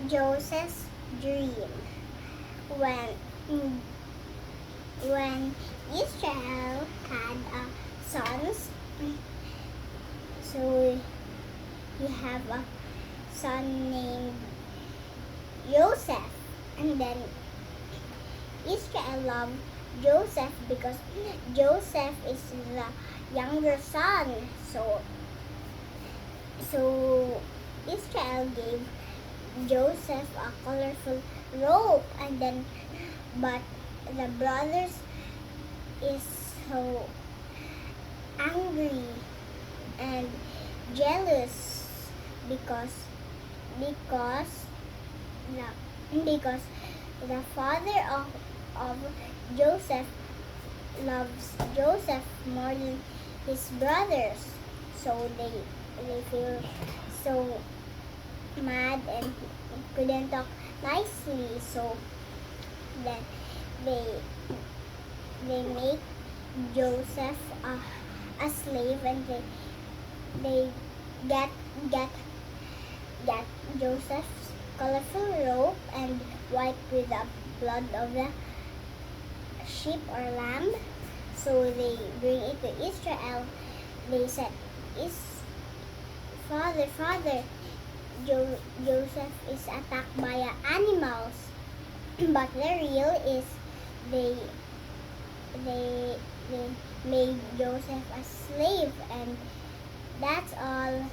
Joseph's dream. When when Israel had sons, so he have a son named Joseph, and then Israel loved Joseph because Joseph is the younger son. So Israel gave Joseph a colorful robe, and then but the brothers is so angry and jealous because because because the father of Joseph loves Joseph more than his brothers. So they feel so mad and couldn't talk nicely. So then they they make Joseph a slave, and they get get get Joseph's colorful robe and wipe with the blood of the sheep or lamb. So they bring it to Israel. They said, "Is father, Joseph is attacked by animals." But the real is they they made Joseph a slave, and that's all.